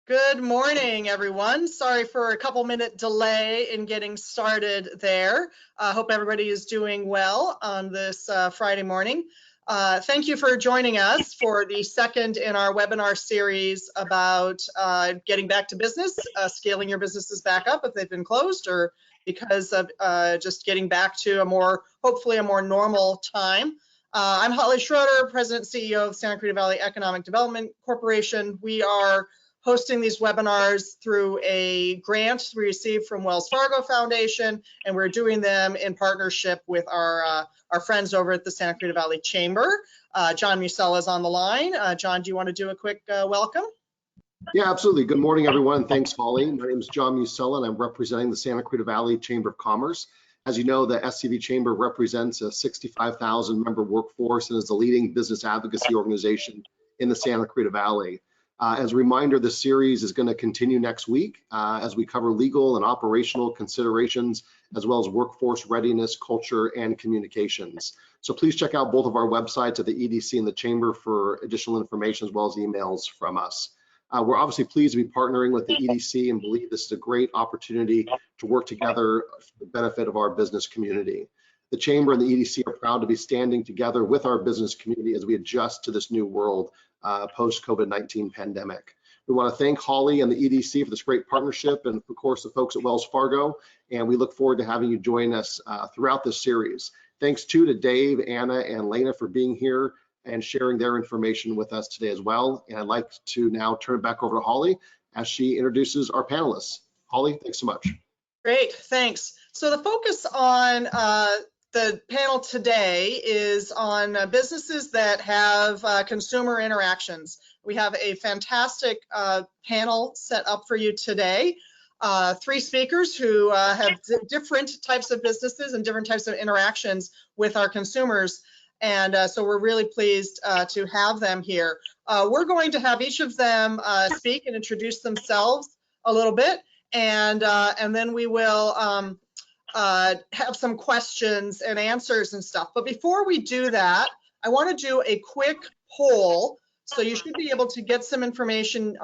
Good morning, everyone. Sorry for a couple-minute delay in getting started there. I hope everybody is doing well on this Friday morning. Thank you for joining us for the second in our webinar series about getting back to business, scaling your businesses back up if they've been closed, or because of just getting back to hopefully a more normal time. I'm Holly Schroeder, President and CEO of Santa Cruz Valley Economic Development Corporation. We are hosting these webinars through a grant we received from Wells Fargo Foundation, and we're doing them in partnership with our friends over at the Santa Cruz Valley Chamber. John Musella is on the line. John, do you want to do a quick welcome? Yeah, absolutely. Good morning, everyone. Thanks, Holly. My name is John Musella, and I'm representing the Santa Cruz Valley Chamber of Commerce. As you know, the SCV Chamber represents a 65,000 member workforce and is the leading business advocacy organization in the Santa Cruz Valley. As a reminder, the series is going to continue next week as we cover legal and operational considerations, as well as workforce readiness, culture, and communications. So please check out both of our websites at the EDC and the Chamber for additional information, as well as emails from us. We're obviously pleased to be partnering with the EDC and believe this is a great opportunity to work together for the benefit of our business community. The Chamber and the EDC are proud to be standing together with our business community as we adjust to this new world post-COVID-19 pandemic. We want to thank Holly and the EDC for this great partnership, and of course the folks at Wells Fargo, and we look forward to having you join us throughout this series. Thanks too to Dave, Anna, and Leyna for being here and sharing their information with us today as well. And I'd like to now turn it back over to Holly as she introduces our panelists. Holly, thanks so much. Great, thanks. So the focus on the panel today is on businesses that have consumer interactions. We have a fantastic panel set up for you today. Three speakers who have different types of businesses and different types of interactions with our consumers. And so we're really pleased to have them here. We're going to have each of them speak and introduce themselves a little bit, and then we will have some questions and answers and stuff. But before we do that, I want to do a quick poll. So you should be able to get some information.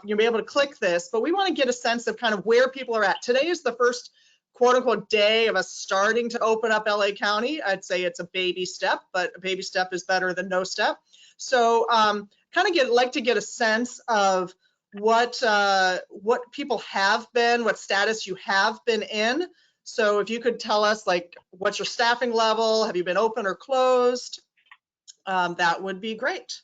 You'll be able to click this, but we want to get a sense of kind of where people are at. Today is the first quote-unquote day of us starting to open up LA County. I'd say it's a baby step, but a baby step is better than no step. So kind of like to get a sense of what people have been, what status you have been in. So if you could tell us, like, what's your staffing level? Have you been open or closed? That would be great.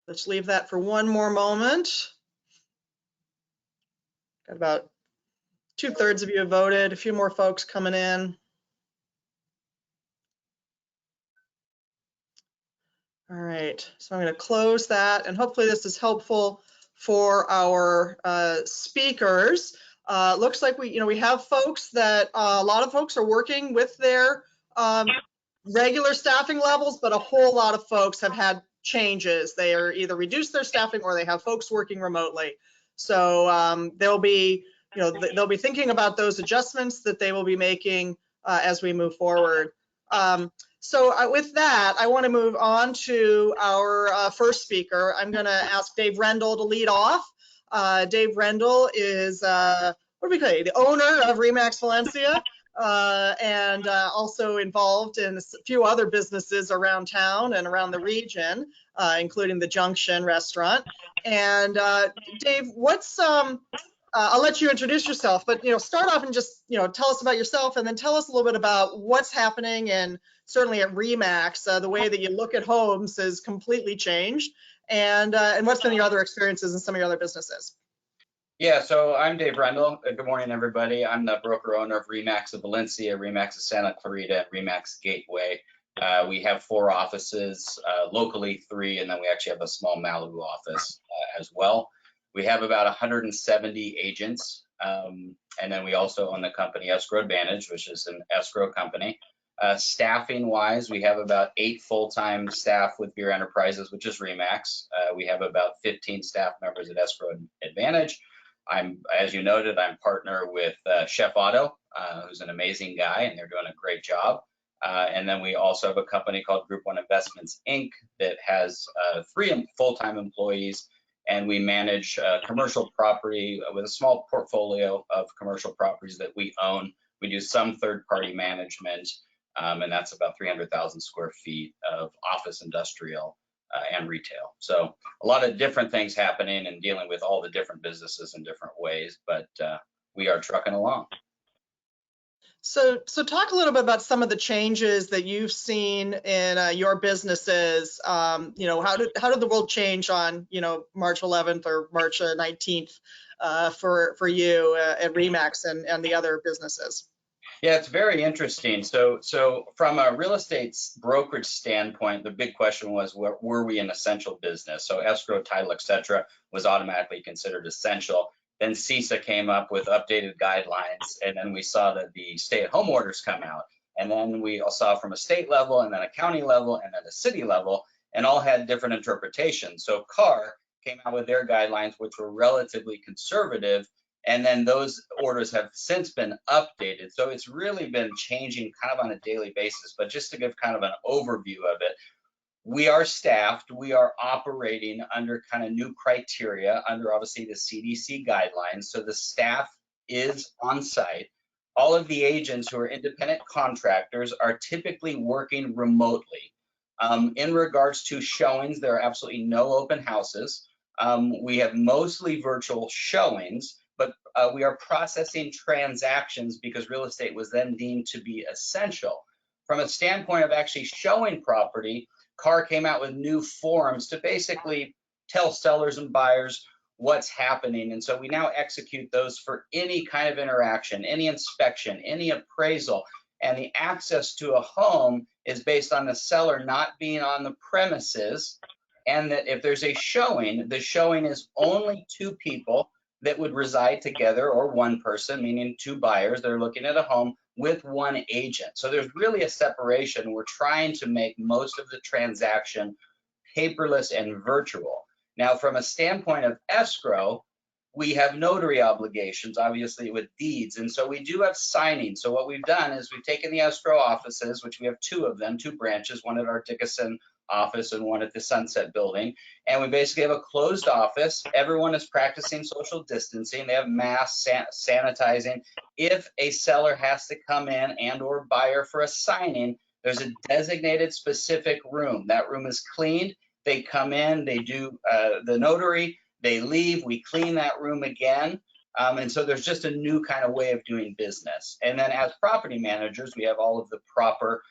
Let's leave that for one more moment. Got about 2/3 of you have voted, a few more folks coming in. All right, so I'm going to close that, and hopefully this is helpful for our speakers. Looks like we have folks that a lot of folks are working with their regular staffing levels, but a whole lot of folks have had changes. They are either reduced their staffing or they have folks working remotely. So they'll be thinking about those adjustments that they will be making as we move forward. So with that, I want to move on to our first speaker. I'm going to ask Dave Rendell to lead off. Dave Rendell is, what do we call it, the owner of Remax Valencia, and also involved in a few other businesses around town and around the region, including the Junction restaurant. And Dave, what's I'll let you introduce yourself, but start off and just tell us about yourself, and then tell us a little bit about what's happening. And certainly at Remax, the way that you look at homes has completely changed. And what's been your other experiences in some of your other businesses? Yeah, so I'm Dave Rendell. Good morning, everybody. I'm the broker owner of Remax of Valencia, Remax of Santa Clarita, Remax Gateway. We have 4 offices, locally 3, and then we actually have a small Malibu office as well. We have about 170 agents, and then we also own the company Escrow Advantage, which is an escrow company. Staffing wise, we have about 8 full-time staff with Beer Enterprises, which is Remax. We have about 15 staff members at Escrow Advantage. As you noted, I'm partner with Chef Auto, who's an amazing guy, and they're doing a great job. And then we also have a company called Group One Investments, Inc. that has 3 full-time employees, and we manage commercial property with a small portfolio of commercial properties that we own. We do some third-party management, and that's about 300,000 square feet of office, industrial, and retail. So a lot of different things happening and dealing with all the different businesses in different ways, but we are trucking along. So talk a little bit about some of the changes that you've seen in your businesses. You know, how did the world change on, you know, March 11th or March 19th for you at RE/MAX and the other businesses? Yeah, it's very interesting. So from a real estate brokerage standpoint, the big question was, were we an essential business? So escrow, title, et cetera, was automatically considered essential. Then CISA came up with updated guidelines, and then we saw that the stay-at-home orders come out. And then we all saw from a state level, and then a county level, and then a city level, and all had different interpretations. So CAR came out with their guidelines, which were relatively conservative, and then those orders have since been updated. So it's really been changing kind of on a daily basis. But just to give kind of an overview of it, we are staffed, we are operating under kind of new criteria under obviously the CDC guidelines. So the staff is on site. All of the agents who are independent contractors are typically working remotely. In regards to showings, there are absolutely no open houses. We have mostly virtual showings, but we are processing transactions because real estate was then deemed to be essential. From a standpoint of actually showing property, CAR came out with new forms to basically tell sellers and buyers what's happening. And so we now execute those for any kind of interaction, any inspection, any appraisal. And the access to a home is based on the seller not being on the premises. And that if there's a showing, the showing is only 2 people that would reside together, or 1 person, meaning 2 buyers that are looking at a home with 1 agent. So there's really a separation. We're trying to make most of the transaction paperless and virtual. Now, from a standpoint of escrow, we have notary obligations, obviously, with deeds. And so we do have signing. So what we've done is we've taken the escrow offices, which we have 2 of them, 2 branches, one at our Dickinson office and one at the Sunset building. And we basically have a closed office. Everyone is practicing social distancing. They have masks, sanitizing. If a seller has to come in and or buyer for a signing, there's a designated specific room. That room is cleaned. They come in, they do the notary, they leave, we clean that room again. And so there's just a new kind of way of doing business. And then as property managers, we have all of the proper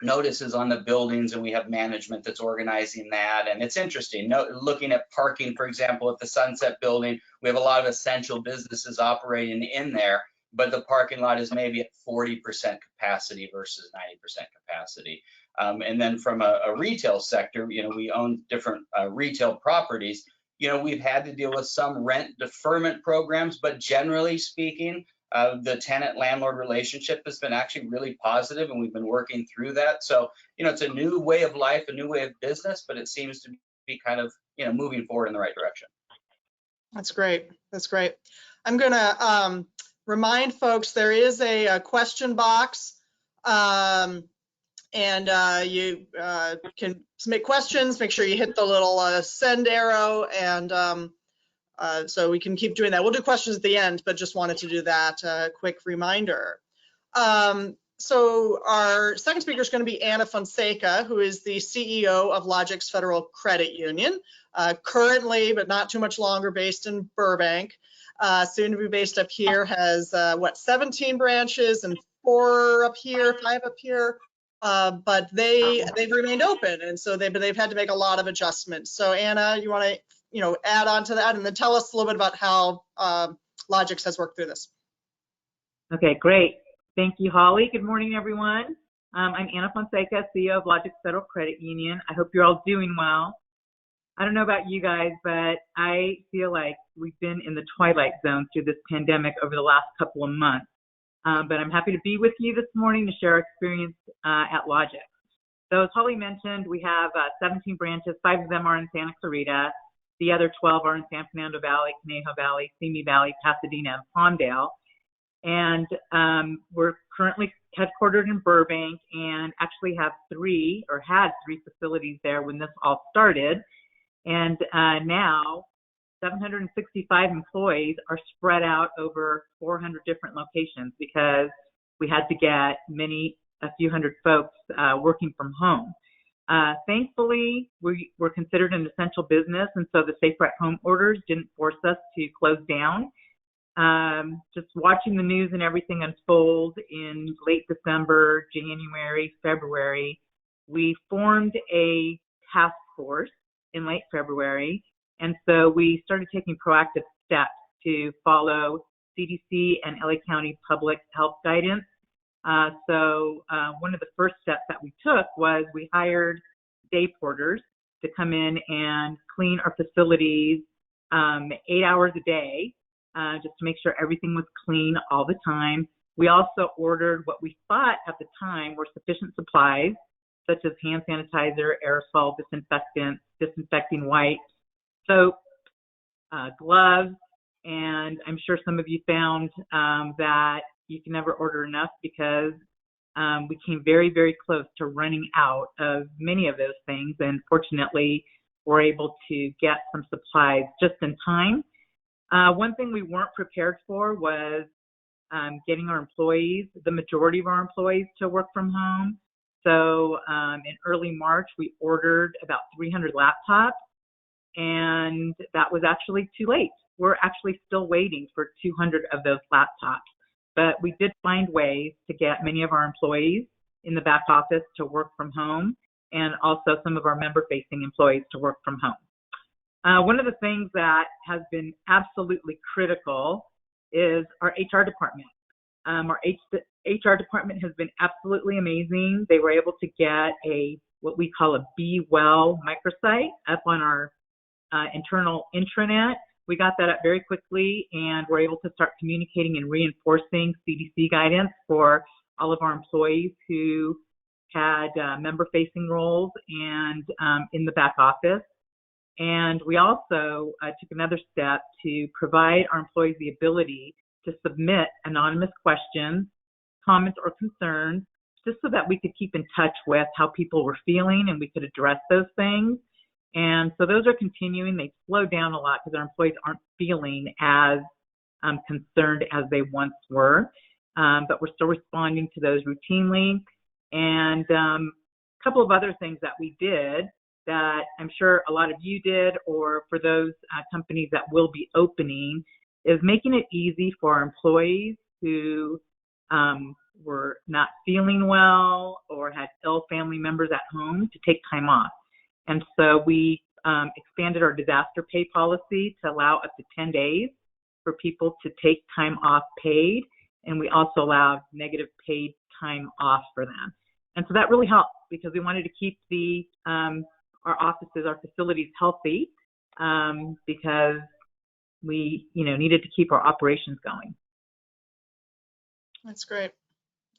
notices on the buildings, and we have management that's organizing that. And it's interesting, looking at parking, for example, at the Sunset building, we have a lot of essential businesses operating in there, but the parking lot is maybe at 40% capacity versus 90% capacity. And then from a retail sector, you know, we own different retail properties. You know, we've had to deal with some rent deferment programs, but generally speaking, the tenant-landlord relationship has been actually really positive, and we've been working through that. So, you know, it's a new way of life, a new way of business, but it seems to be kind of, you know, moving forward in the right direction. That's great. That's great. I'm going to remind folks there is a question box, and you can submit questions. Make sure you hit the little send arrow, and so we can keep doing that. We'll do questions at the end, but just wanted to do that quick reminder. So our second speaker is going to be Anna Fonseca, who is the CEO of Logix Federal Credit Union, currently, but not too much longer, based in Burbank. Soon to be based up here, has 17 branches and 4 up here, 5 up here. But they've remained open, and so they've had to make a lot of adjustments. So Anna, you want to add on to that, and then tell us a little bit about how Logix has worked through this. Okay, great. Thank you, Holly. Good morning, everyone. I'm Anna Fonseca, CEO of Logix Federal Credit Union. I hope you're all doing well. I don't know about you guys, but I feel like we've been in the twilight zone through this pandemic over the last couple of months. But I'm happy to be with you this morning to share our experience at Logix. So as Holly mentioned, we have 17 branches. 5 of them are in Santa Clarita. The other 12 are in San Fernando Valley, Conejo Valley, Simi Valley, Pasadena, and Palmdale. And we're currently headquartered in Burbank and actually had three facilities there when this all started. And now 765 employees are spread out over 400 different locations because we had to get a few hundred folks working from home. Thankfully, we were considered an essential business, and so the Safer at Home orders didn't force us to close down. Just watching the news and everything unfold in late December, January, February, we formed a task force in late February, and so we started taking proactive steps to follow CDC and LA County public health guidance. So one of the first steps that we took was we hired day porters to come in and clean our facilities 8 hours a day, just to make sure everything was clean all the time. We also ordered what we thought at the time were sufficient supplies, such as hand sanitizer, aerosol, disinfectant, disinfecting wipes, soap, gloves, and I'm sure some of you found that you can never order enough because we came very, very close to running out of many of those things, and fortunately, we're able to get some supplies just in time. One thing we weren't prepared for was getting our employees, the majority of our employees, to work from home. So in early March, we ordered about 300 laptops, and that was actually too late. We're actually still waiting for 200 of those laptops. But we did find ways to get many of our employees in the back office to work from home, and also some of our member-facing employees to work from home. One of the things that has been absolutely critical is our HR department. Our HR department has been absolutely amazing. They were able to get what we call a Be Well microsite up on our internal intranet. We got that up very quickly, and we're able to start communicating and reinforcing CDC guidance for all of our employees who had member-facing roles and in the back office. And we also took another step to provide our employees the ability to submit anonymous questions, comments, or concerns, just so that we could keep in touch with how people were feeling and we could address those things. And so those are continuing. They slowed down a lot because our employees aren't feeling as concerned as they once were, but we're still responding to those routinely. And a couple of other things that we did that I'm sure a lot of you did, or for those companies that will be opening, is making it easy for our employees who were not feeling well or had ill family members at home to take time off. And so we expanded our disaster pay policy to allow up to 10 days for people to take time off paid. And we also allowed negative paid time off for them. And so that really helped because we wanted to keep our offices, our facilities healthy because we, needed to keep our operations going. That's great.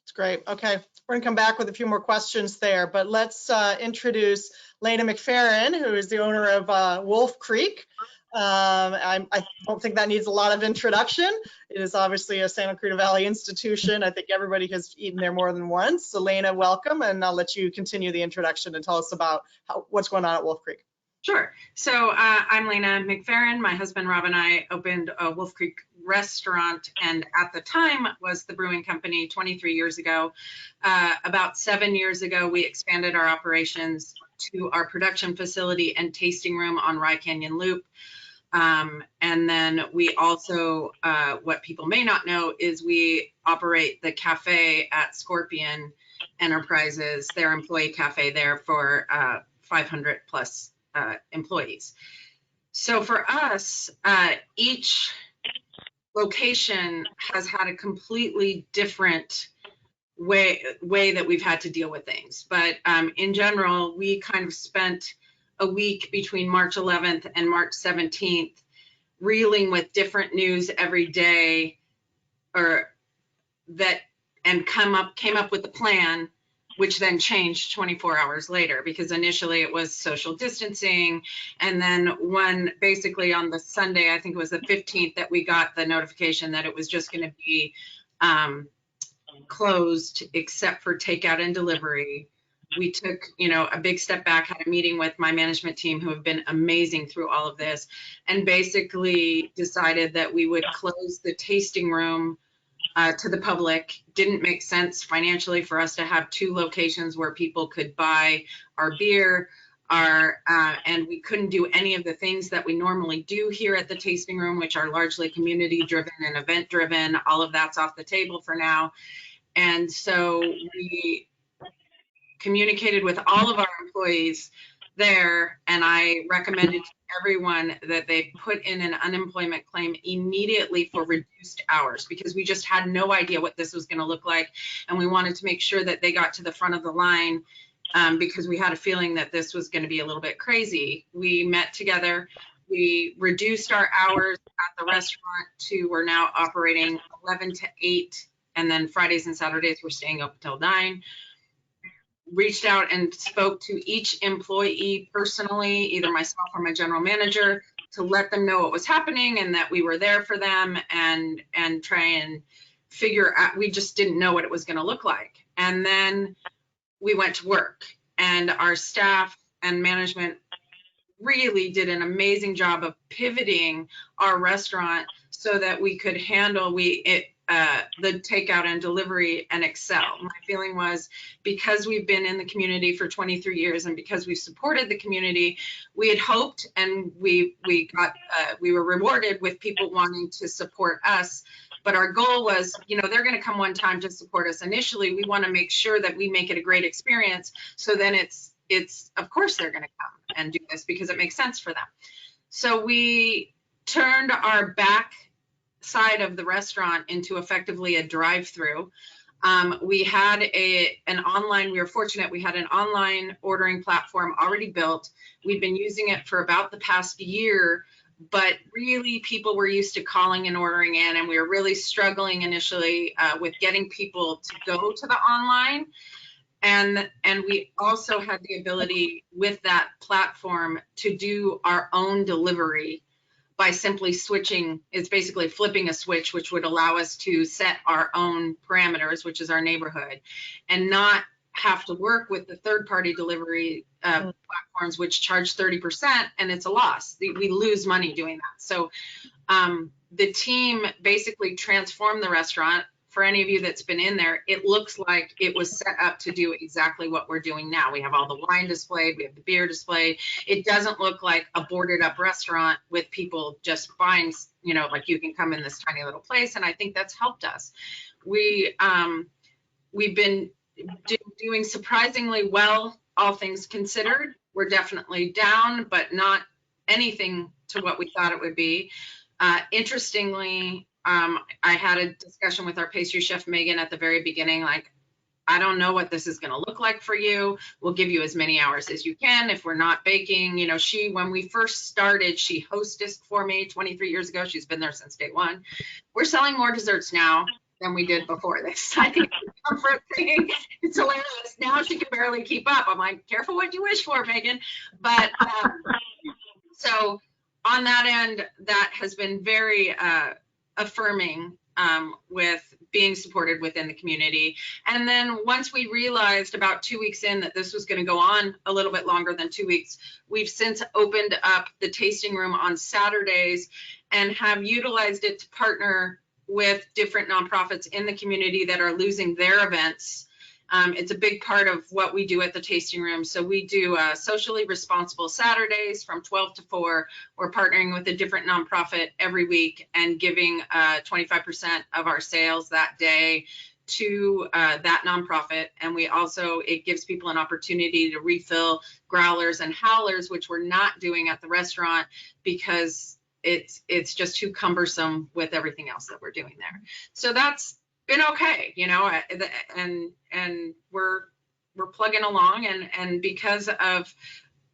That's great. Okay, we're gonna come back with a few more questions there, but let's introduce Leyna McFerrin, who is the owner of Wolf Creek. I don't think that needs a lot of introduction. It is obviously a Santa Cruz Valley institution. I think everybody has eaten there more than once. So Leyna, welcome, and I'll let you continue the introduction and tell us about what's going on at Wolf Creek. Sure. So I'm Leyna McFerrin. My husband Rob and I opened a Wolf Creek restaurant, and at the time was the brewing company 23 years ago. About 7 years ago, we expanded our operations to our production facility and tasting room on Rye Canyon Loop. And then we also, what people may not know is we operate the cafe at Scorpion Enterprises, their employee cafe there for 500 plus employees. So for us, each location has had a completely different way that we've had to deal with things. But in general, we kind of spent a week between March 11th and March 17th reeling with different news every day, and came up with a plan which then changed 24 hours later, because initially it was social distancing. And then basically on the Sunday, I think it was the 15th, that we got the notification that it was just going to be closed except for takeout and delivery. We took, a big step back, had a meeting with my management team, who have been amazing through all of this, and basically decided that we would close the tasting room to the public. Didn't make sense financially for us to have 2 locations where people could buy our beer, and we couldn't do any of the things that we normally do here at the tasting room, which are largely community driven and event driven. All of that's off the table for now. And so we communicated with all of our employees there, and I recommended to everyone that they put in an unemployment claim immediately for reduced hours, because we just had no idea what this was going to look like, and we wanted to make sure that they got to the front of the line, because we had a feeling that this was going to be a little bit crazy. We met together, we reduced our hours at the restaurant we're now operating 11 to 8, and then Fridays and Saturdays we're staying up until 9. Reached out and spoke to each employee personally, either myself or my general manager, to let them know what was happening and that we were there for them, and try and figure out. We just didn't know what it was going to look like. And then we went to work, and our staff and management really did an amazing job of pivoting our restaurant so that we could handle the takeout and delivery and excel. My feeling was, because we've been in the community for 23 years and because we've supported the community, we had hoped, and we were rewarded with people wanting to support us. But our goal was, they're going to come one time to support us initially. We want to make sure that we make it a great experience. So then it's of course they're going to come and do this because it makes sense for them. So we turned our back side of the restaurant into effectively a drive-through. We had we were fortunate, we had an online ordering platform already built. We've been using it for about the past year, but really people were used to calling and ordering in, and we were really struggling initially with getting people to go to the online. And we also had the ability with that platform to do our own delivery by simply switching. It's basically flipping a switch, which would allow us to set our own parameters, which is our neighborhood, and not have to work with the third-party delivery platforms, which charge 30%, and it's a loss. We lose money doing that. So the team basically transformed the restaurant. For any of you that's been in there, it looks like it was set up to do exactly what we're doing now. We have all the wine displayed, we have the beer displayed. It doesn't look like a boarded up restaurant with people just buying, like you can come in this tiny little place. And I think that's helped us. We've been doing surprisingly well, all things considered. We're definitely down, but not anything to what we thought it would be. Interestingly, I had a discussion with our pastry chef, Megan, at the very beginning, like, I don't know what this is going to look like for you. We'll give you as many hours as you can. If we're not baking, when we first started, she hostessed for me 23 years ago. She's been there since day one. We're selling more desserts now than we did before this. I think it's a comfort thing. It's hilarious. Now she can barely keep up. I'm like, careful what you wish for, Megan. But so on that end, that has been very affirming with being supported within the community. And then once we realized about 2 weeks in that this was going to go on a little bit longer than 2 weeks, we've since opened up the tasting room on Saturdays and have utilized it to partner with different nonprofits in the community that are losing their events. It's a big part of what we do at the tasting room. So we do socially responsible Saturdays from 12 to 4. We're partnering with a different nonprofit every week and giving 25% of our sales that day to that nonprofit. And we also, it gives people an opportunity to refill growlers and howlers, which we're not doing at the restaurant because it's just too cumbersome with everything else that we're doing there. So that's been okay, and we're plugging along, and because of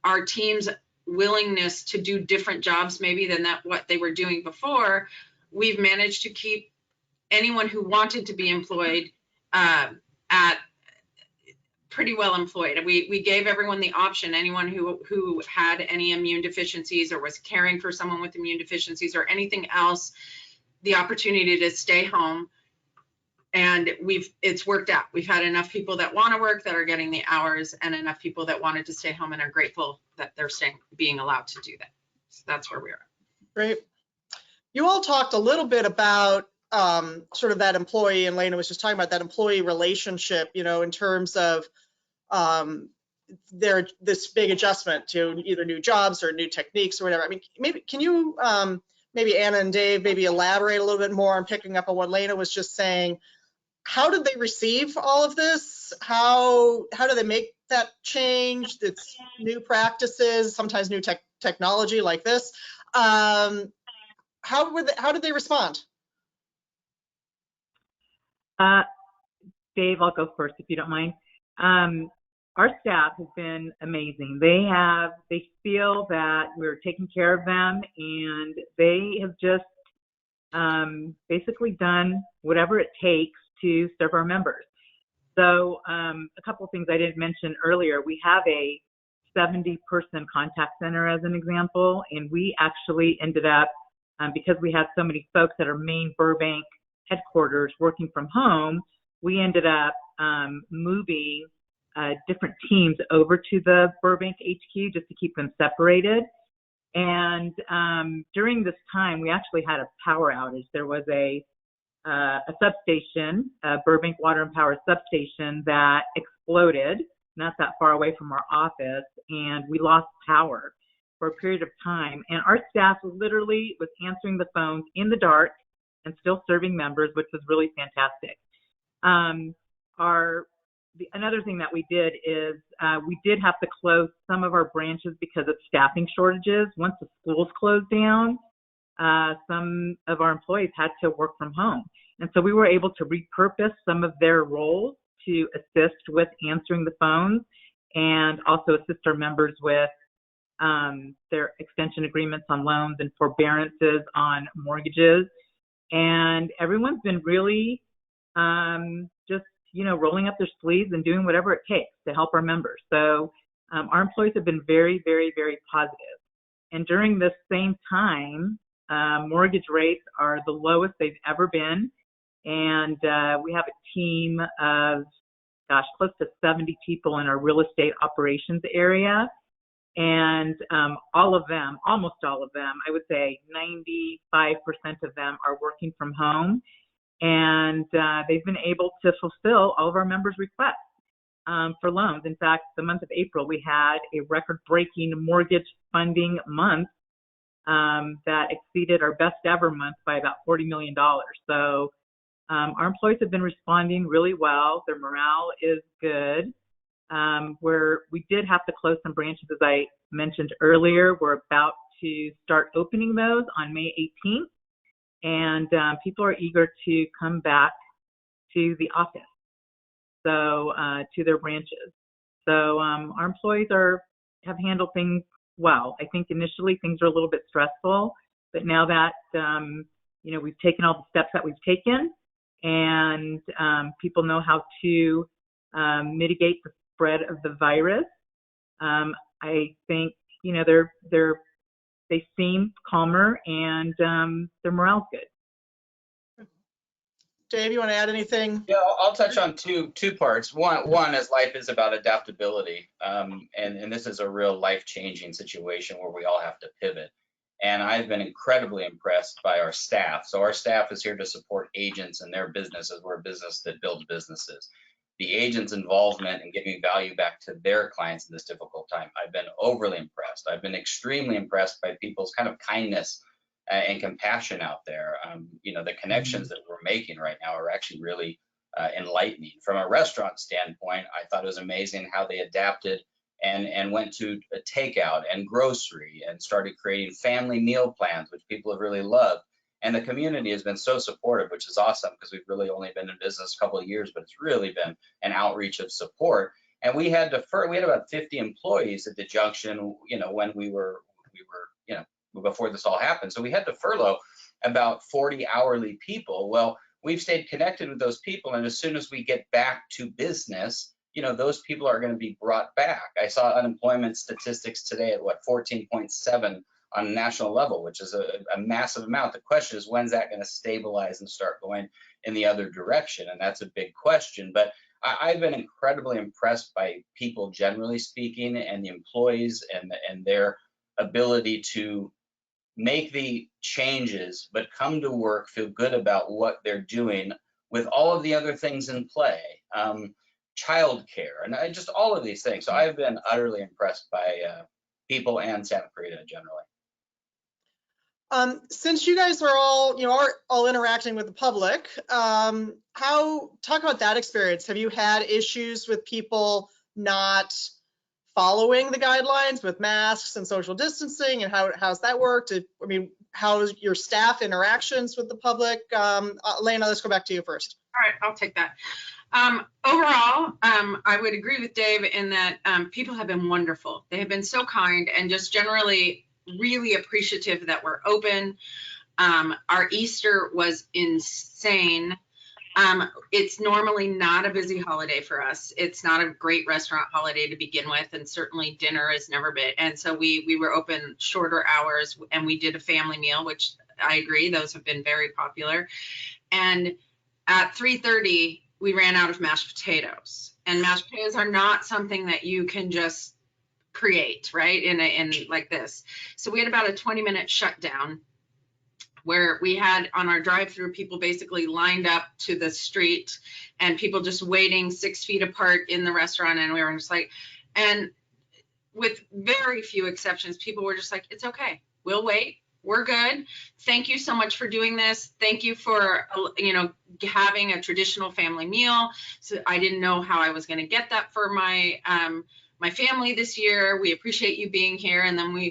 our team's willingness to do different jobs maybe than what they were doing before, we've managed to keep anyone who wanted to be employed at pretty well employed. We gave everyone the option, anyone who had any immune deficiencies or was caring for someone with immune deficiencies or anything else, the opportunity to stay home. And it's worked out. We've had enough people that want to work that are getting the hours, and enough people that wanted to stay home and are grateful that they're being allowed to do that. So that's where we are. Great. You all talked a little bit about sort of that employee, and Leyna was just talking about that employee relationship, in terms of this big adjustment to either new jobs or new techniques or whatever. I mean, maybe can you, maybe Anna and Dave, maybe elaborate a little bit more on picking up on what Leyna was just saying. How did they receive all of this? How do they make that change? It's new practices, sometimes new technology like this. How did they respond? Dave, I'll go first if you don't mind. Our staff has been amazing. They feel that we're taking care of them, and they have just basically done whatever it takes to serve our members. So a couple of things I didn't mention earlier. We have a 70-person contact center as an example, and we actually ended up, because we had so many folks at our main Burbank headquarters working from home, we ended up moving different teams over to the Burbank HQ just to keep them separated. And during this time, we actually had a power outage. There was a substation, a Burbank Water and Power substation that exploded, not that far away from our office, and we lost power for a period of time. And our staff literally was answering the phones in the dark and still serving members, which was really fantastic. Another thing that we did is we did have to close some of our branches because of staffing shortages. Once the schools closed down, some of our employees had to work from home. And so we were able to repurpose some of their roles to assist with answering the phones and also assist our members with their extension agreements on loans and forbearances on mortgages. And everyone's been really just, rolling up their sleeves and doing whatever it takes to help our members. So our employees have been very, very, very positive. And during this same time, mortgage rates are the lowest they've ever been. And we have a team of, close to 70 people in our real estate operations area. And almost all of them, I would say 95% of them are working from home. And they've been able to fulfill all of our members' requests for loans. In fact, the month of April, we had a record-breaking mortgage funding month that exceeded our best ever month by about $40 million. So our employees have been responding really well. Their morale is good. We did have to close some branches, as I mentioned earlier. We're about to start opening those on May 18th. And people are eager to come back to the office, so to their branches. So our employees have handled things well. I think initially things were a little bit stressful, but now that we've taken all the steps that we've taken, and people know how to mitigate the spread of the virus, I think they seem calmer, and their morale's good. Dave, you want to add anything? Yeah, I'll touch on two parts. One is life is about adaptability, and this is a real life-changing situation where we all have to pivot. And I've been incredibly impressed by our staff. So our staff is here to support agents and their businesses. We're a business that builds businesses. The agents' involvement in giving value back to their clients in this difficult time, I've been overly impressed. I've been extremely impressed by people's kind of kindness and compassion out there. The connections that we're making right now are actually really enlightening. From a restaurant standpoint, I thought it was amazing how they adapted and went to a takeout and grocery and started creating family meal plans, which people have really loved. And the community has been so supportive, which is awesome because we've really only been in business a couple of years, but it's really been an outreach of support. And we had about 50 employees at the junction, when we were before this all happened. So we had to furlough about 40 hourly people. Well, we've stayed connected with those people. And as soon as we get back to business, those people are going to be brought back. I saw unemployment statistics today at 14.7 on a national level, which is a massive amount. The question is, when's that going to stabilize and start going in the other direction? And that's a big question. But I've been incredibly impressed by people, generally speaking, and the employees and their ability to make the changes, but come to work, feel good about what they're doing with all of the other things in play, childcare, and just all of these things. So I've been utterly impressed by people and Santa Clarita generally. Since you guys are all interacting with the public, talk about that experience. Have you had issues with people not following the guidelines with masks and social distancing, and how's that worked? How's your staff interactions with the public? Leyna, let's go back to you first. All right, I'll take that. Overall, I would agree with Dave in that people have been wonderful. They have been so kind and just generally really appreciative that we're open. Our Easter was insane. It's normally not a busy holiday for us. It's not a great restaurant holiday to begin with, and certainly dinner has never been. And so we were open shorter hours, and we did a family meal, which I agree, those have been very popular. And at 3:30, we ran out of mashed potatoes. And mashed potatoes are not something that you can just create, right, in like this. So we had about a 20-minute shutdown where we had on our drive-through people basically lined up to the street and people just waiting 6 feet apart in the restaurant. And we were just like, and with very few exceptions, people were just like, it's okay, we'll wait, we're good. Thank you so much for doing this. Thank you for, having a traditional family meal. So I didn't know how I was going to get that for my family this year. We appreciate you being here. And then we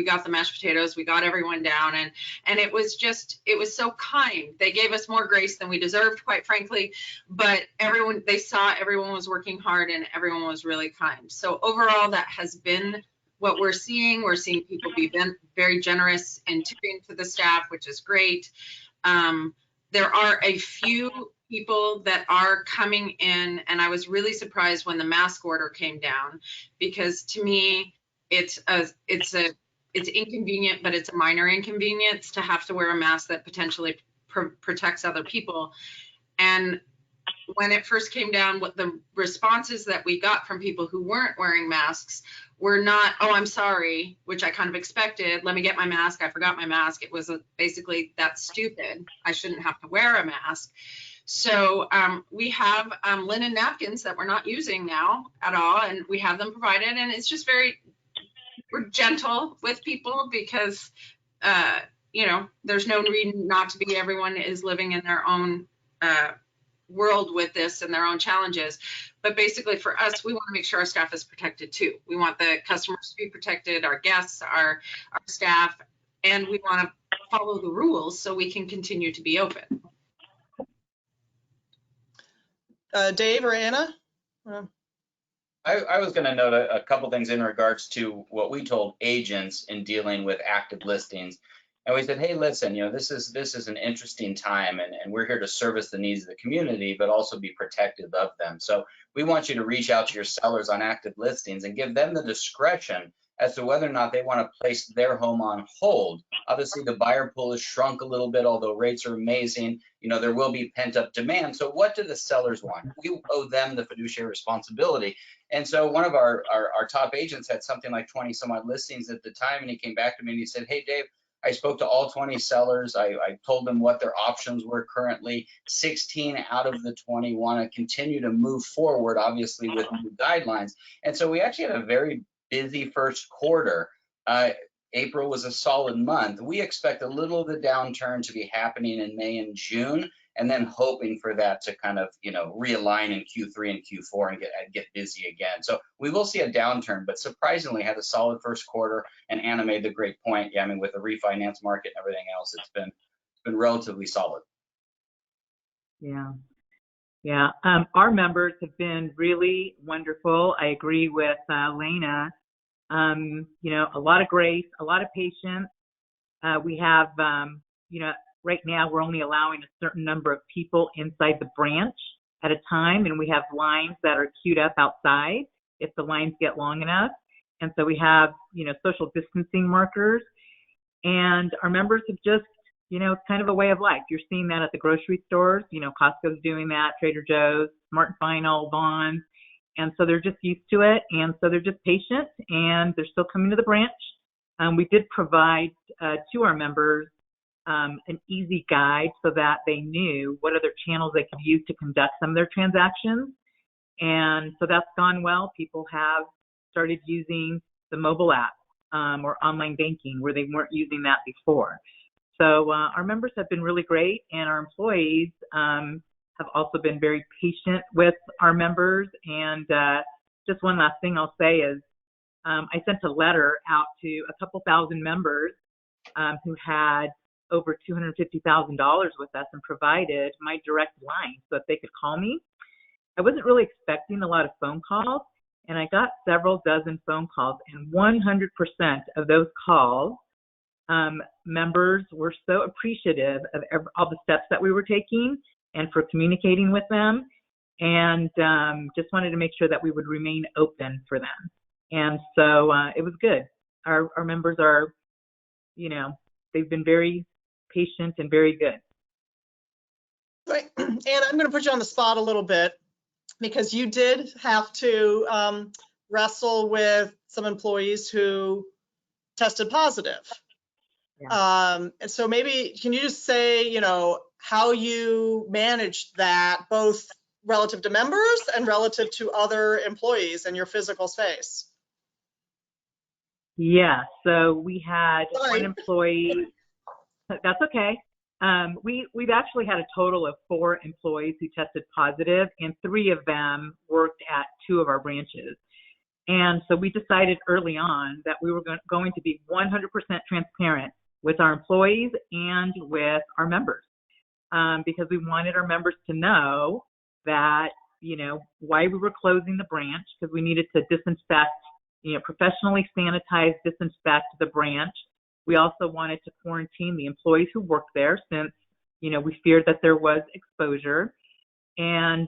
got the mashed potatoes, we got everyone down, and it was so kind. They gave us more grace than we deserved, quite frankly, but they saw everyone was working hard and everyone was really kind. So overall, that has been what we're seeing. We're seeing people be very generous in tipping to the staff, which is great. There are a few people that are coming in, and I was really surprised when the mask order came down, because to me, it's inconvenient, but it's a minor inconvenience to have to wear a mask that potentially protects other people. And when it first came down, what the responses that we got from people who weren't wearing masks were not, oh, I'm sorry, which I kind of expected. Let me get my mask. I forgot my mask. It was basically, that's stupid. I shouldn't have to wear a mask. So we have linen napkins that we're not using now at all, and we have them provided. And it's just we're gentle with people because, there's no reason not to be. Everyone is living in their own world with this and their own challenges. But basically for us, we want to make sure our staff is protected too. We want the customers to be protected, our guests, our staff, and we want to follow the rules so we can continue to be open. Dave or Anna? I was going to note a couple things in regards to what we told agents in dealing with active listings. And we said, hey, listen, this is an interesting time, and we're here to service the needs of the community, but also be protective of them. So we want you to reach out to your sellers on active listings and give them the discretion as to whether or not they want to place their home on hold. Obviously, the buyer pool has shrunk a little bit, although rates are amazing. There will be pent-up demand. So what do the sellers want? We owe them the fiduciary responsibility. And so one of our top agents had something like 20 some odd listings at the time, and he came back to me and he said, hey, Dave, I spoke to all 20 sellers. I told them what their options were currently. 16 out of the 20 want to continue to move forward, obviously, with new guidelines. And so we actually had a very busy first quarter. April was a solid month. We expect a little of the downturn to be happening in May and June, and then hoping for that to kind of, realign in Q3 and Q4 and get busy again. So we will see a downturn, but surprisingly had a solid first quarter. And Anna made the great point. Yeah, with the refinance market and everything else, it's been relatively solid. Yeah. Our members have been really wonderful. I agree with Leyna. A lot of grace, a lot of patience. We have, right now we're only allowing a certain number of people inside the branch. at a time, and we have lines that are queued up outside if the lines get long enough. And so we have, social distancing markers, and our members have just, it's kind of a way of life. You're seeing that at the grocery stores, Costco's doing that, Trader Joe's, Smart & Final, Vons. And so they're just used to it. And so they're just patient, and they're still coming to the branch. We did provide to our members an easy guide so that they knew what other channels they could use to conduct some of their transactions. And so that's gone well. People have started using the mobile app or online banking where they weren't using that before. So our members have been really great, and our employees have also been very patient with our members. And just one last thing I'll say is I sent a letter out to a couple thousand members who had over $250,000 with us and provided my direct line so that they could call me. I wasn't really expecting a lot of phone calls, and I got several dozen phone calls, and 100% of those calls, members were so appreciative of all the steps that we were taking and for communicating with them, and just wanted to make sure that we would remain open for them. And so it was good. Our members are, they've been very patient and very good. Right. And I'm going to put you on the spot a little bit because you did have to wrestle with some employees who tested positive. Yeah. And so maybe can you just say, how you managed that both relative to members and relative to other employees in your physical space? Yeah, so we had one employee. That's okay. We've actually had a total of 4 employees who tested positive, and 3 of them worked at 2 of our branches. And so we decided early on that we were going to be 100% transparent with our employees and with our members, because we wanted our members to know that, why we were closing the branch, because we needed to disinfect, professionally sanitize, disinfect the branch. We also wanted to quarantine the employees who worked there since, we feared that there was exposure. And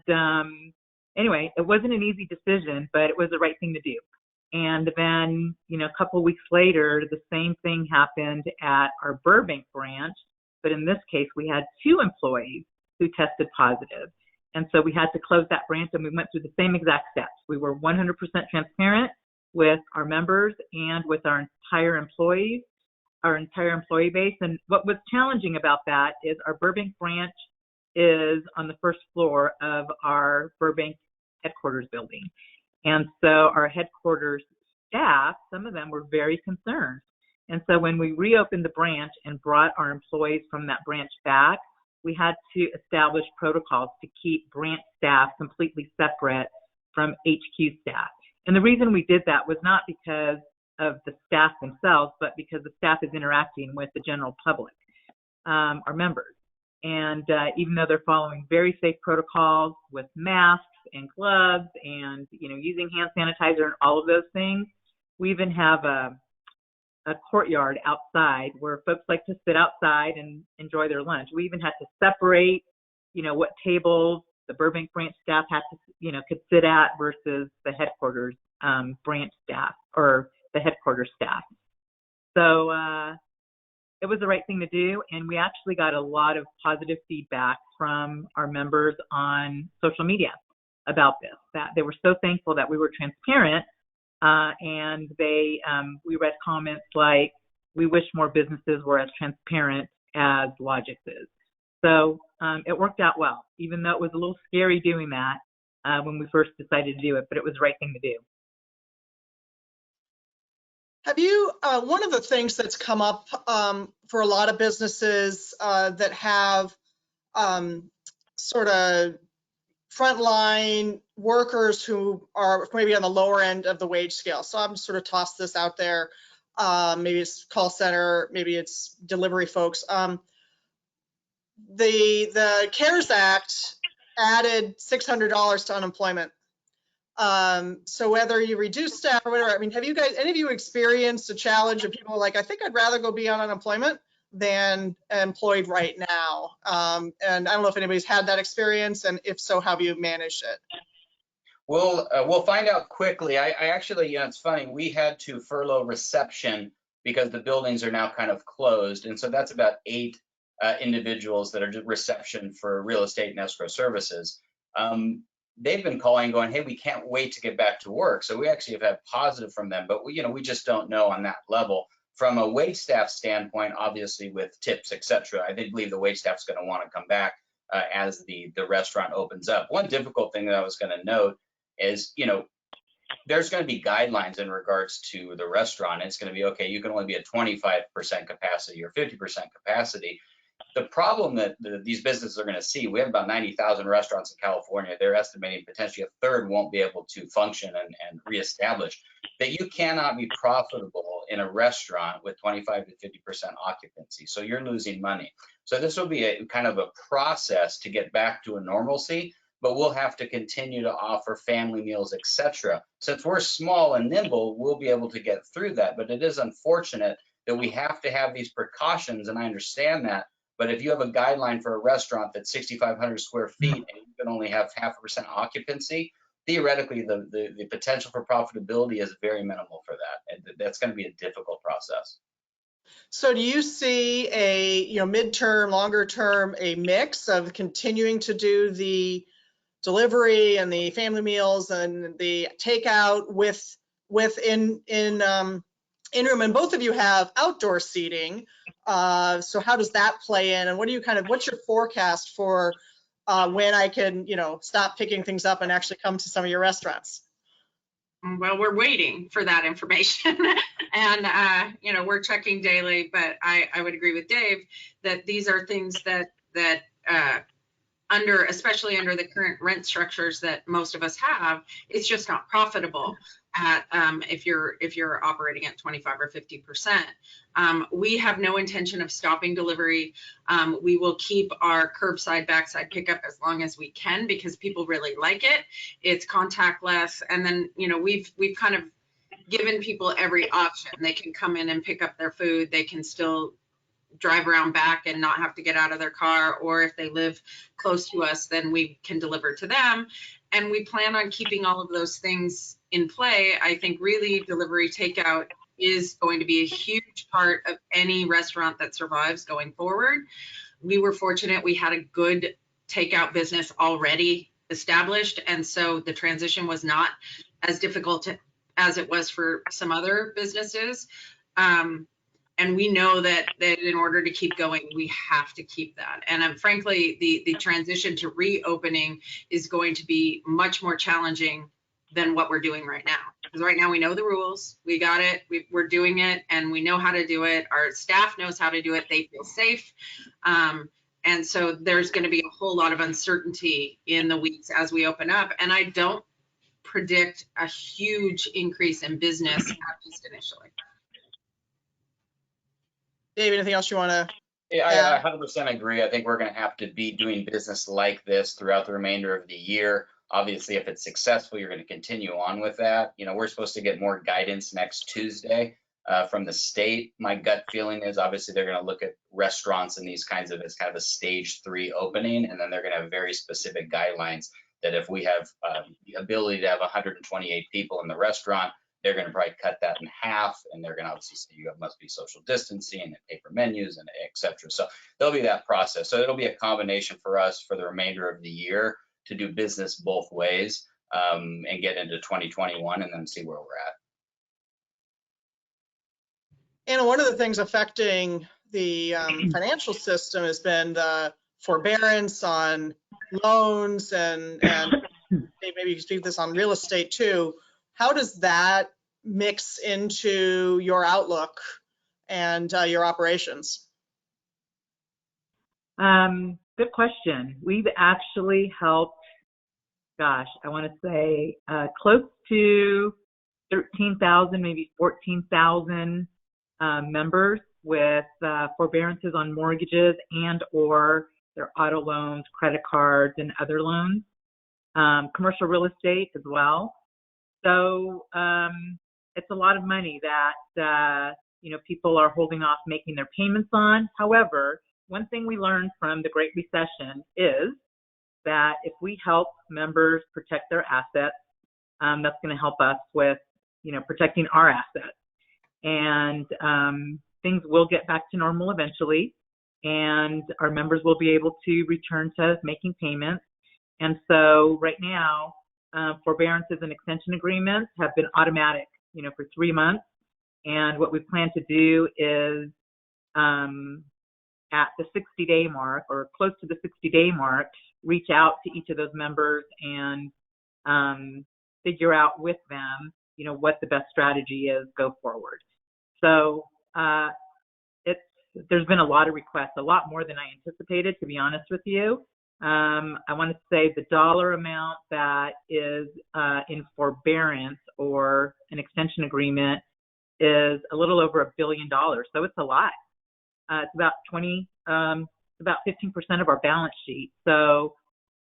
anyway, it wasn't an easy decision, but it was the right thing to do. And then, a couple of weeks later, the same thing happened at our Burbank branch. But in this case, we had 2 employees who tested positive. And so we had to close that branch, and we went through the same exact steps. We were 100% transparent with our members and with our entire employee base. And what was challenging about that is our Burbank branch is on the first floor of our Burbank headquarters building. And so our headquarters staff, some of them were very concerned. And so when we reopened the branch and brought our employees from that branch back, we had to establish protocols to keep branch staff completely separate from HQ staff. And the reason we did that was not because of the staff themselves, but because the staff is interacting with the general public, our members. And even though they're following very safe protocols with masks and gloves and, using hand sanitizer and all of those things, we even have a courtyard outside where folks like to sit outside and enjoy their lunch. We even had to separate, what tables the Burbank branch staff had to, could sit at versus the headquarters branch staff or the headquarters staff. So it was the right thing to do, and we actually got a lot of positive feedback from our members on social media about this, that they were so thankful that we were transparent, and we read comments like, we wish more businesses were as transparent as Logix is. So it worked out well, even though it was a little scary doing that when we first decided to do it, but it was the right thing to do. Have you, one of the things that's come up for a lot of businesses that have sort of frontline workers who are maybe on the lower end of the wage scale. So I'm sort of tossed this out there. Maybe it's call center, maybe it's delivery folks. The CARES Act added $600 to unemployment. So whether you reduce staff or whatever, I mean, have you guys, any of you experienced a challenge of people like, I think I'd rather go be on unemployment than employed right now. And I don't know if anybody's had that experience, and if so, how have you managed it? We'll find out quickly. I actually, it's funny, we had to furlough reception because the buildings are now kind of closed. And so that's about 8 individuals that are just reception for real estate and escrow services. They've been calling going, hey, we can't wait to get back to work. So we actually have had positive from them, but we just don't know on that level. From a wait staff standpoint, obviously with tips, et cetera, I did believe the wait staff is going to want to come back as the restaurant opens up. One difficult thing that I was going to note is, there's going to be guidelines in regards to the restaurant. It's going to be, okay, you can only be at 25% capacity or 50% capacity. The problem that these businesses are going to see, we have about 90,000 restaurants in California. They're estimating potentially a third won't be able to function and reestablish. That you cannot be profitable in a restaurant with 25 to 50% occupancy. So you're losing money. So this will be a kind of a process to get back to a normalcy, but we'll have to continue to offer family meals, etc. Since we're small and nimble, we'll be able to get through that. But it is unfortunate that we have to have these precautions, and I understand that. But if you have a guideline for a restaurant that's 6,500 square feet and you can only have 0.5% occupancy, theoretically, the potential for profitability is very minimal for that. And that's going to be a difficult process. So do you see a midterm, longer term, a mix of continuing to do the delivery and the family meals and the takeout within in-room, and both of you have outdoor seating. So how does that play in, and what's your forecast for when I can, stop picking things up and actually come to some of your restaurants? Well, we're waiting for that information and, we're checking daily, but I would agree with Dave that these are things that especially under the current rent structures that most of us have, it's just not profitable at if you're operating at 25 or 50%. We have no intention of stopping delivery. We will keep our curbside backside pickup as long as we can because people really like it. It's contactless, and then we've kind of given people every option. They can come in and pick up their food. They can still drive around back and not have to get out of their car, or if they live close to us, then we can deliver to them. And we plan on keeping all of those things in play. I think really delivery takeout is going to be a huge part of any restaurant that survives going forward. We were fortunate we had a good takeout business already established, and so the transition was not as difficult as it was for some other businesses. And we know that in order to keep going, we have to keep that. And frankly, the transition to reopening is going to be much more challenging than what we're doing right now. Because right now we know the rules, we got it, we're doing it, and we know how to do it. Our staff knows how to do it. They feel safe. And so there's going to be a whole lot of uncertainty in the weeks as we open up. And I don't predict a huge increase in business, at least initially. Dave, anything else you want to? Yeah, I 100% agree. I think we're going to have to be doing business like this throughout the remainder of the year. Obviously, if it's successful, you're going to continue on with that. We're supposed to get more guidance next Tuesday from the state. My gut feeling is obviously they're going to look at restaurants and these kinds of as kind of a stage 3 opening, and then they're going to have very specific guidelines that if we have the ability to have 128 people in the restaurant, they're going to probably cut that in half, and they're going to obviously say you must be social distancing and paper menus and et cetera. So there'll be that process. So it'll be a combination for us for the remainder of the year to do business both ways and get into 2021 and then see where we're at. And one of the things affecting the financial system has been the forbearance on loans, and maybe you can speak this on real estate too. How does that mix into your outlook and your operations? Good question. We've actually helped, I want to say close to 13,000, maybe 14,000 members with forbearances on mortgages and or their auto loans, credit cards, and other loans, commercial real estate as well. So it's a lot of money that people are holding off making their payments on. However, one thing we learned from the Great Recession is that if we help members protect their assets, that's going to help us with, protecting our assets. And things will get back to normal eventually, and our members will be able to return to making payments. And so right now, forbearances and extension agreements have been automatic, for 3 months. And what we plan to do is at the 60-day mark or close to the 60-day mark, reach out to each of those members and figure out with them, what the best strategy is go forward. So there's been a lot of requests, a lot more than I anticipated, to be honest with you. I want to say the dollar amount that is in forbearance or an extension agreement is a little over $1 billion. So it's a lot. It's about 15% of our balance sheet. So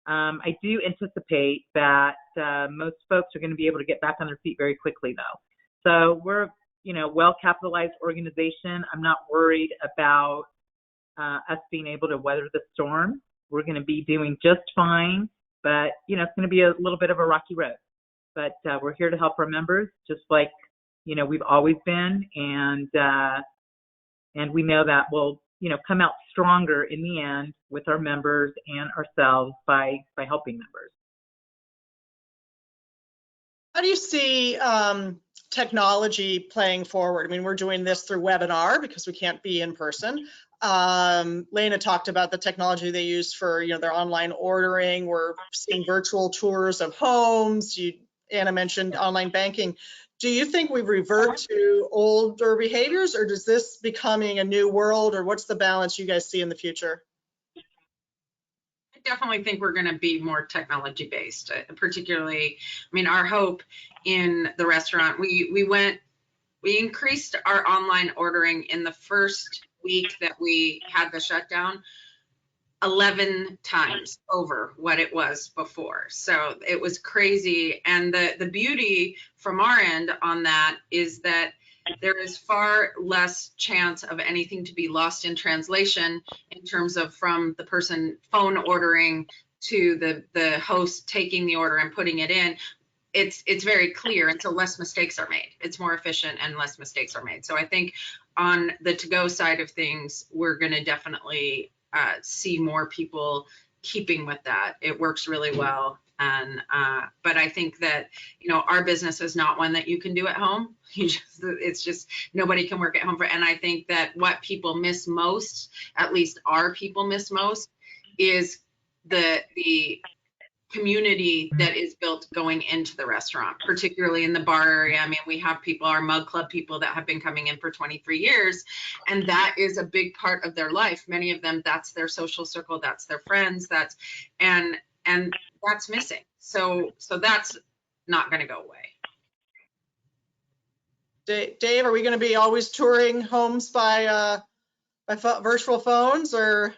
I do anticipate that most folks are going to be able to get back on their feet very quickly, though. So we're, well-capitalized organization. I'm not worried about us being able to weather the storm. We're going to be doing just fine, but, it's going to be a little bit of a rocky road. But we're here to help our members, just like, we've always been, and we know that we'll, come out stronger in the end with our members and ourselves by helping members. How do you see technology playing forward? I mean, we're doing this through webinar because we can't be in person. Leyna talked about the technology they use for, their online ordering. We're seeing virtual tours of homes. Anna mentioned online banking. Do you think we revert to older behaviors, or is this becoming a new world, or what's the balance you guys see in the future? I definitely think we're going to be more technology based, particularly, our hope in the restaurant, we increased our online ordering in the first week that we had the shutdown 11 times over what it was before. So it was crazy. And the beauty from our end on that is that there is far less chance of anything to be lost in translation in terms of from the person phone ordering to the host taking the order and putting it in. It's very clear, and so less mistakes are made. It's more efficient and less mistakes are made. So I think on the to-go side of things, we're going to definitely see more people keeping with that. It works really well. And but I think that, our business is not one that you can do at home. It's just nobody can work at home and I think that what people miss most, at least our people miss most, is the community that is built going into the restaurant, particularly in the bar area. We have people, our mug club people that have been coming in for 23 years, and that is a big part of their life. Many of them, that's their social circle, that's their friends, and that's missing. So that's not going to go away. Dave, are we going to be always touring homes by virtual phones, or?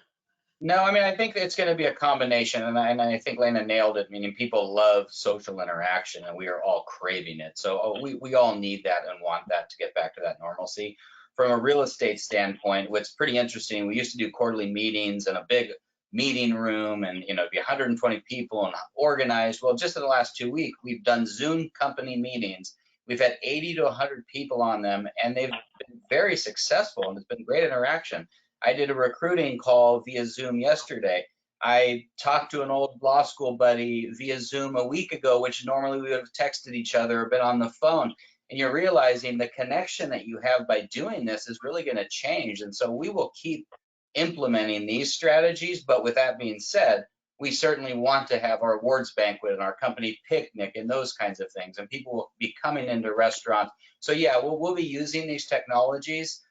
No, I think it's going to be a combination, and I think Leyna nailed it, meaning people love social interaction, and we are all craving it. So we all need that and want that to get back to that normalcy. From a real estate standpoint, what's pretty interesting, we used to do quarterly meetings in a big meeting room and, be 120 people and organized. Well, just in the last 2 weeks, we've done Zoom company meetings. We've had 80 to 100 people on them, and they've been very successful, and it's been great interaction. I did a recruiting call via Zoom yesterday. I talked to an old law school buddy via Zoom a week ago, which normally we would have texted each other or been on the phone. And you're realizing the connection that you have by doing this is really going to change. And so we will keep implementing these strategies. But with that being said, we certainly want to have our awards banquet and our company picnic and those kinds of things. And people will be coming into restaurants. So yeah, we'll be using these technologies.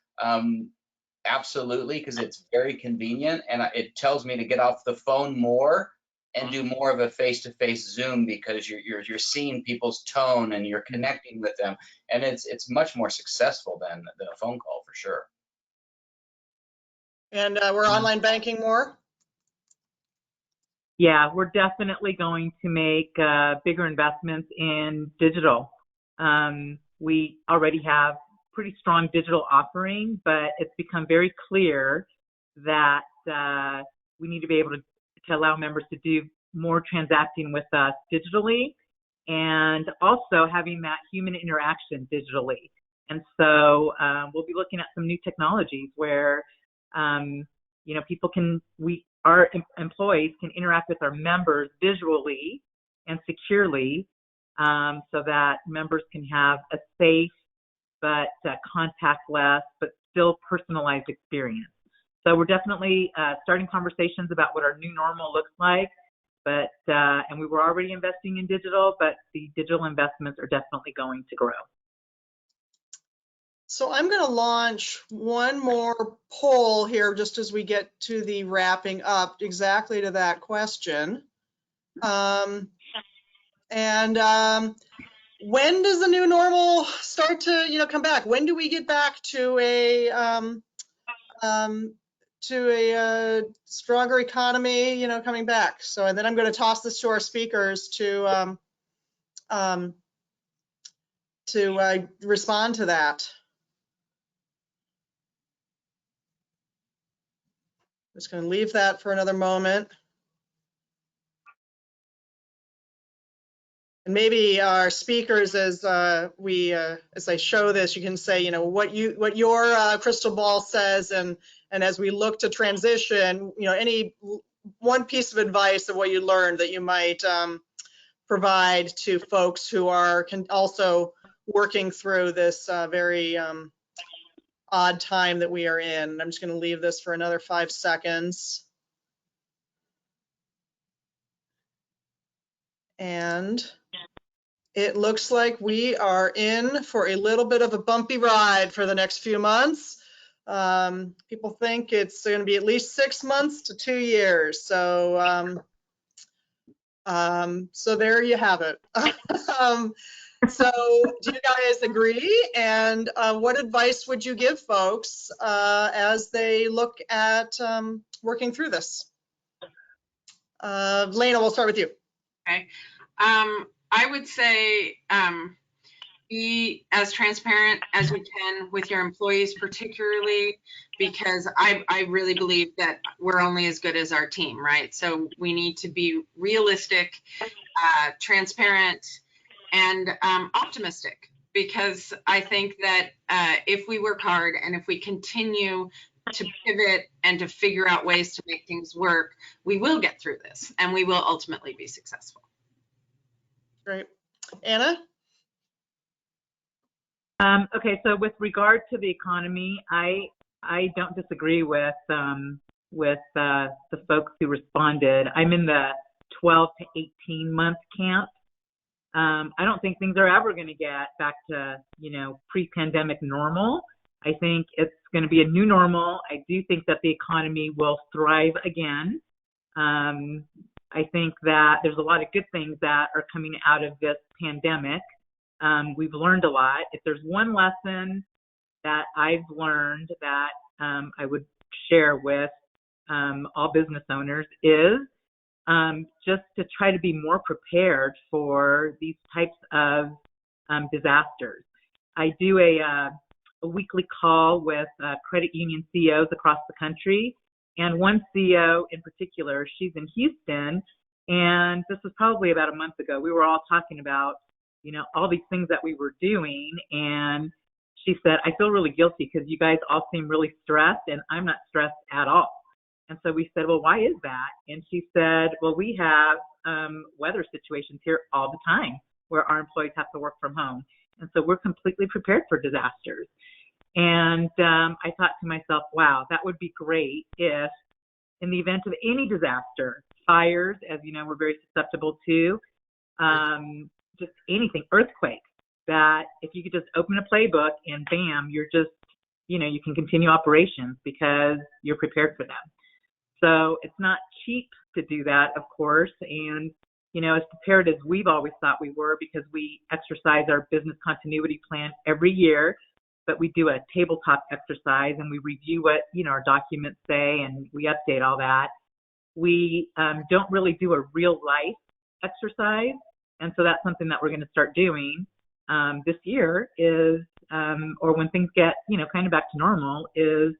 Absolutely, because it's very convenient, and it tells me to get off the phone more and do more of a face-to-face Zoom, because you're seeing people's tone and you're connecting with them, and it's much more successful than a phone call for sure. And we're online banking more? Yeah, we're definitely going to make bigger investments in digital. We already have pretty strong digital offering, but it's become very clear that we need to be able to allow members to do more transacting with us digitally, and also having that human interaction digitally. And so we'll be looking at some new technologies where, our employees can interact with our members visually and securely, so that members can have a safe but contactless but still personalized experience. So we're definitely starting conversations about what our new normal looks like, but and we were already investing in digital, but the digital investments are definitely going to grow. So I'm going to launch one more poll here just as we get to the wrapping up exactly to that question. When does the new normal start to, come back? When do we get back to a stronger economy, coming back? So, and then I'm going to toss this to our speakers to respond to that. Just going to leave that for another moment. And maybe our speakers, as I show this, you can say, what your crystal ball says, and as we look to transition, any one piece of advice of what you learned that you might provide to folks who are also working through this very odd time that we are in. I'm just going to leave this for another 5 seconds. And it looks like we are in for a little bit of a bumpy ride for the next few months. People think it's going to be at least 6 months to 2 years. So, so there you have it. So do you guys agree? And what advice would you give folks as they look at working through this? Leyna, we'll start with you. Okay. I would say be as transparent as you can with your employees, particularly because I really believe that we're only as good as our team, right? So we need to be realistic, transparent, and optimistic, because I think that if we work hard and if we continue to pivot and to figure out ways to make things work, we will get through this and we will ultimately be successful. Great. Anna? Okay, so with regard to the economy, I don't disagree with the folks who responded. I'm in the 12 to 18 month camp. I don't think things are ever going to get back to, pre-pandemic normal. I think it's going to be a new normal. I do think that the economy will thrive again. I think that there's a lot of good things that are coming out of this pandemic. We've learned a lot. If there's one lesson that I've learned that I would share with all business owners is just to try to be more prepared for these types of disasters. I do a weekly call with credit union CEOs across the country, and one CEO in particular, she's in Houston, and this was probably about a month ago. We were all talking about, all these things that we were doing, and she said, I feel really guilty because you guys all seem really stressed, and I'm not stressed at all. And so we said, well, why is that? And she said, well, we have weather situations here all the time where our employees have to work from home. And so we're completely prepared for disasters. And I thought to myself, wow, that would be great if in the event of any disaster, fires, as you know, we're very susceptible to, just anything, earthquake, that if you could just open a playbook and bam, you're just, you can continue operations because you're prepared for them. So it's not cheap to do that, of course. And, as prepared as we've always thought we were, because we exercise our business continuity plan every year, but we do a tabletop exercise and we review what, our documents say, and we update all that. We don't really do a real life exercise. And so that's something that we're going to start doing this year, is or when things get, kind of back to normal, is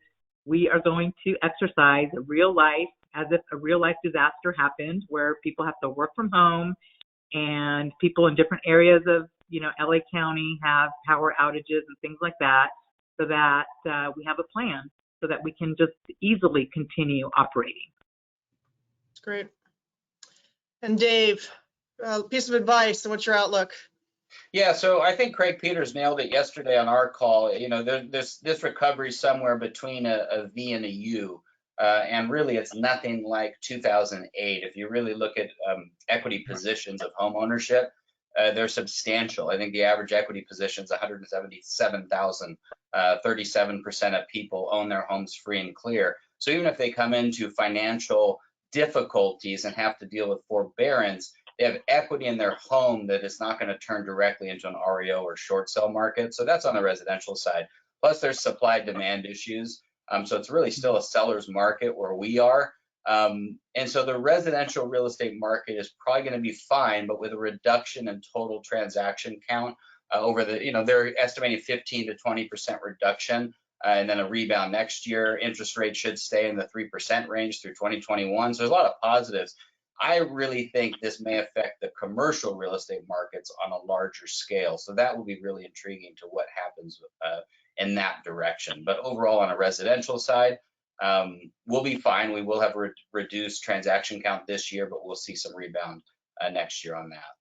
we are going to exercise real life as if a real life disaster happened where people have to work from home and people in different areas of, LA County have power outages and things like that, so that we have a plan so that we can just easily continue operating. That's great. And Dave, piece of advice, and what's your outlook? Yeah, so I think Craig Peters nailed it yesterday on our call. This recovery is somewhere between a V and a U. And really, it's nothing like 2008. If you really look at equity positions of home ownership, they're substantial. I think the average equity position is 177,000. 37% of people own their homes free and clear. So even if they come into financial difficulties and have to deal with forbearance, they have equity in their home that is not going to turn directly into an REO or short sale market. So that's on the residential side. Plus, there's supply demand issues. So it's really still a seller's market where we are. And so the residential real estate market is probably going to be fine, but with a reduction in total transaction count over the, they're estimating 15 to 20% reduction, and then a rebound next year. Interest rates should stay in the 3% range through 2021. So there's a lot of positives. I really think this may affect the commercial real estate markets on a larger scale. So that will be really intriguing to what happens in that direction. But overall, on a residential side, we'll be fine. We will have reduced transaction count this year, but we'll see some rebound next year on that.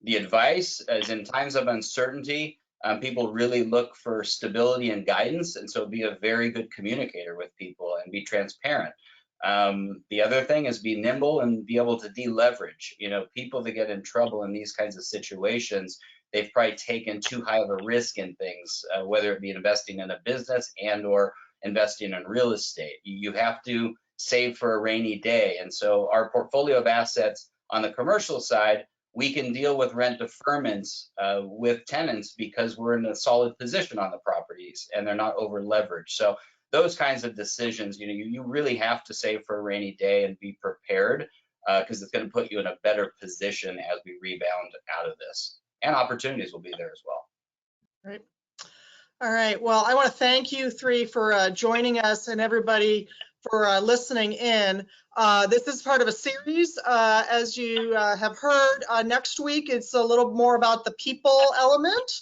The advice is, in times of uncertainty, people really look for stability and guidance, and so be a very good communicator with people and be transparent. The other thing is be nimble and be able to deleverage. People that get in trouble in these kinds of situations, they've probably taken too high of a risk in things, whether it be investing in a business and or investing in real estate. You have to save for a rainy day. And so our portfolio of assets on the commercial side, we can deal with rent deferments with tenants because we're in a solid position on the properties and they're not over leveraged. So those kinds of decisions, you really have to save for a rainy day and be prepared because it's going to put you in a better position as we rebound out of this. And opportunities will be there as well. Right. All right. Well, I want to thank you three for joining us and everybody for listening in. This is part of a series. As you have heard, next week it's a little more about the people element,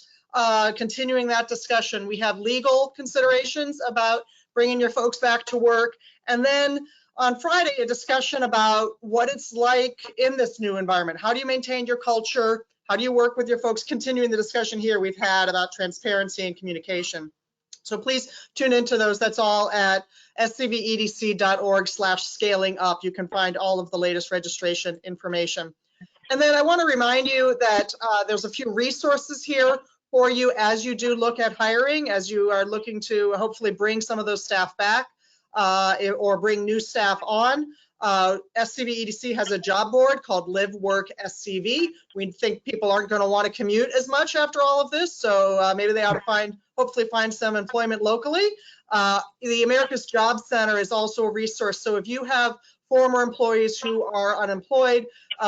continuing that discussion. We have legal considerations about bringing your folks back to work. And then on Friday, a discussion about what it's like in this new environment. How do you maintain your culture? How do you work with your folks? Continuing the discussion here we've had about transparency and communication. So please tune into those. That's all at scvedc.org/scaling up. You can find all of the latest registration information. And then I want to remind you that there's a few resources here for you as you do look at hiring, as you are looking to hopefully bring some of those staff back or bring new staff on. SCV EDC has a job board called Live Work SCV. We think people aren't going to want to commute as much after all of this, so maybe they ought to hopefully find some employment locally. The America's Job Center is also a resource, so if you have former employees who are unemployed,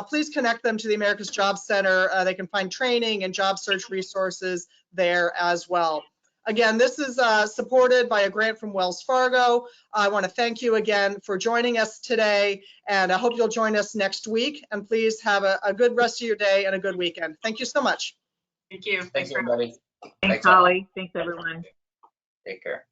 please connect them to the America's Job Center. They can find training and job search resources there as well. Again, this is supported by a grant from Wells Fargo. I want to thank you again for joining us today, and I hope you'll join us next week. And please have a good rest of your day and a good weekend. Thank you so much. Thank you. Thanks, everybody. Thanks, Holly. Thanks, everyone. Take care.